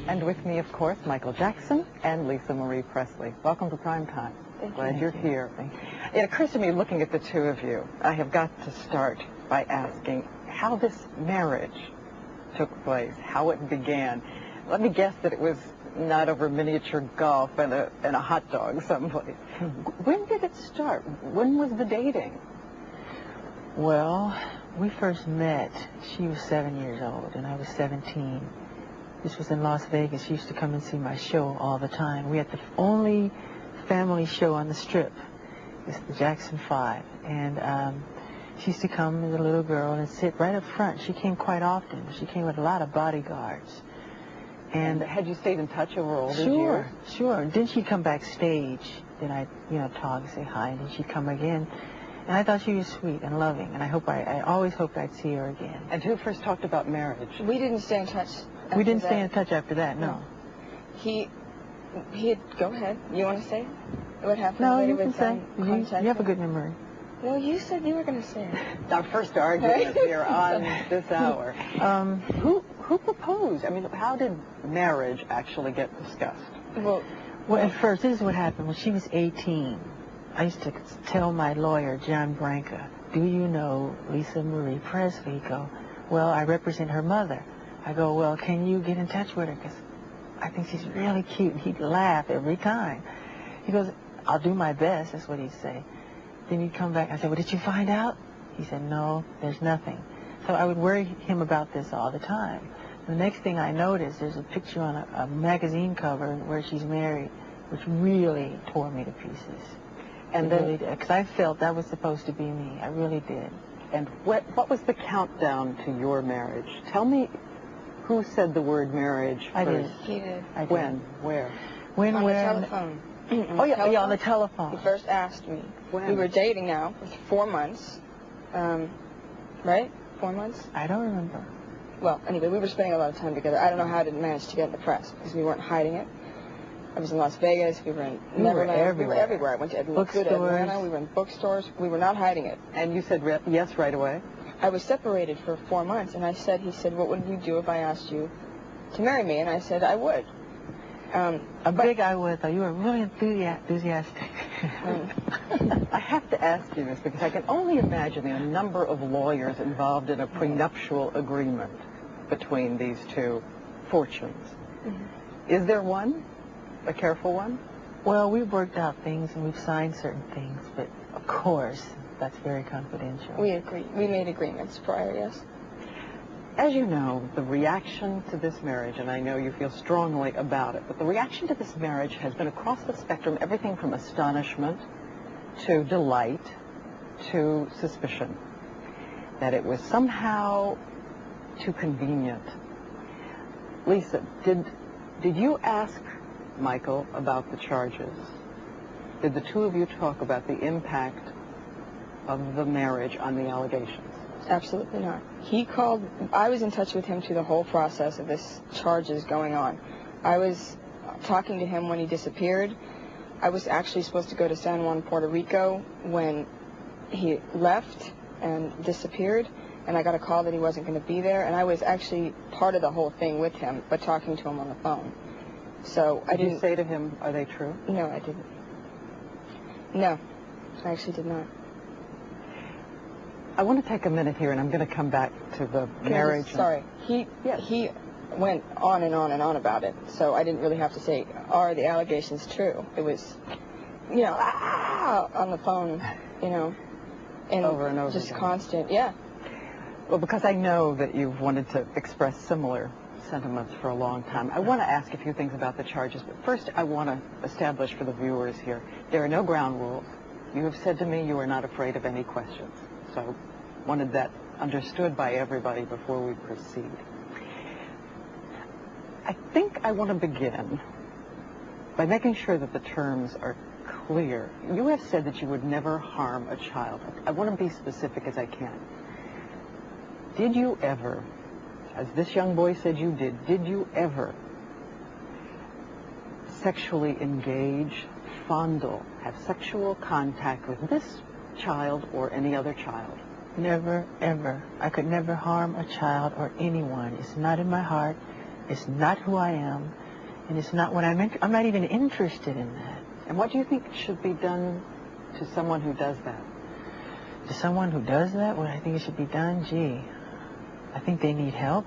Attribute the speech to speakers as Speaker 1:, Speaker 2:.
Speaker 1: And with me, of course, Michael Jackson and Lisa Marie Presley. Welcome to Prime Time. Glad you're here. It occurs to me, looking at the two of you, I have got to start by asking how this marriage took place, how it began. Let me guess that it was not over miniature golf and a hot dog someplace. When did it start? When was the dating?
Speaker 2: Well, we first met. She was 7 years old, and I was 17. This was in Las Vegas. She used to come and see my show all the time. We had the only family show on the Strip. It's the Jackson 5. And she used to come as a little girl and sit right up front. She came quite often. She came with a lot of bodyguards.
Speaker 1: And had you stayed in touch over all these years?
Speaker 2: Sure, sure. And then she'd come backstage. Then I'd, talk and say hi, and then she'd come again. And I thought she was sweet and loving, and I always hoped I'd see her again.
Speaker 1: And who first talked about marriage?
Speaker 3: We didn't stay in touch.
Speaker 2: We didn't stay in touch after that, no.
Speaker 3: He go ahead. You want to say what happened?
Speaker 2: No, you can say. You have a good memory.
Speaker 3: No, you said you were going to say it.
Speaker 1: Our first argument here on this hour. Who proposed? I mean, how did marriage actually get discussed?
Speaker 3: Well,
Speaker 2: at first, this is what happened. When she was 18, I used to tell my lawyer, John Branca, do you know Lisa Marie Presley? He'd go, well, I represent her mother. I go, well, can you get in touch with her? Because I think she's really cute. He'd laugh every time. He goes, I'll do my best. That's what he'd say. Then he'd come back. I said, well, did you find out? He said, no, there's nothing. So I would worry him about this all the time. The next thing I noticed, there's a picture on a magazine cover where she's married, which really tore me to pieces. And then, because I felt that was supposed to be me. I really did.
Speaker 1: And what was the countdown to your marriage? Tell me who said the word marriage first.
Speaker 2: I did.
Speaker 3: he did.
Speaker 2: I did.
Speaker 1: When? Where?
Speaker 2: When?
Speaker 3: On
Speaker 2: Where?
Speaker 3: the telephone.
Speaker 2: Oh, yeah, on the telephone.
Speaker 3: He first asked me.
Speaker 1: When?
Speaker 3: We were dating now for 4 months. Right? 4 months?
Speaker 2: I don't remember.
Speaker 3: Well, anyway, we were spending a lot of time together. I don't know how I didn't manage to get in the press, because we weren't hiding it. I was in Las Vegas. We were in Neverland. We were everywhere. I went to Atlanta. We were in bookstores. We were not hiding it.
Speaker 1: And you said yes right away?
Speaker 3: I was separated for 4 months, and he said, what would you do if I asked you to marry me? And I said, I would.
Speaker 2: Big I would, though. You were really enthusiastic.
Speaker 1: I have to ask you this because I can only imagine the number of lawyers involved in a prenuptial agreement between these two fortunes. Mm-hmm. Is there one? A careful one?
Speaker 2: Well, we've worked out things and we've signed certain things, but of course, that's very confidential.
Speaker 3: We made agreements prior, yes.
Speaker 1: As you know, the reaction to this marriage, and I know you feel strongly about it, but the reaction to this marriage has been across the spectrum, everything from astonishment to delight to suspicion, that it was somehow too convenient. Lisa, did you ask Michael about the charges? Did the two of you talk about the impact of the marriage on the allegations?
Speaker 3: Absolutely not. He called. I was in touch with him through the whole process of this charges going on. I was talking to him when he disappeared. I was actually supposed to go to San Juan, Puerto Rico when he left and disappeared, and I got a call that he wasn't going to be there, and I was actually part of the whole thing with him, but talking to him on the phone. So I didn't.
Speaker 1: Did you say to him, are they true?
Speaker 3: No, I didn't. No, I actually did not.
Speaker 1: I want to take a minute here, and I'm going to come back to the marriage.
Speaker 3: Sorry. He went on and on and on about it, so I didn't really have to say, are the allegations true? It was, on the phone, and
Speaker 1: over and over
Speaker 3: just
Speaker 1: again.
Speaker 3: Constant, yeah.
Speaker 1: Well, because I know that you've wanted to express similar sentiments for a long time, I want to ask a few things about the charges, but first I want to establish for the viewers here, there are no ground rules. You have said to me you are not afraid of any questions. So wanted that understood by everybody before we proceed. I think I want to begin by making sure that the terms are clear. You have said that you would never harm a child. I want to be specific as I can. Did you ever, as this young boy said you did you ever sexually engage, fondle, have sexual contact with this child or any other child?
Speaker 2: Never, ever. I could never harm a child or anyone. It's not in my heart. It's not who I am, and it's not what I'm not even interested in that.
Speaker 1: And what do you think should be done to someone who does that?
Speaker 2: To someone who does that, what I think it should be done, gee, I think they need help.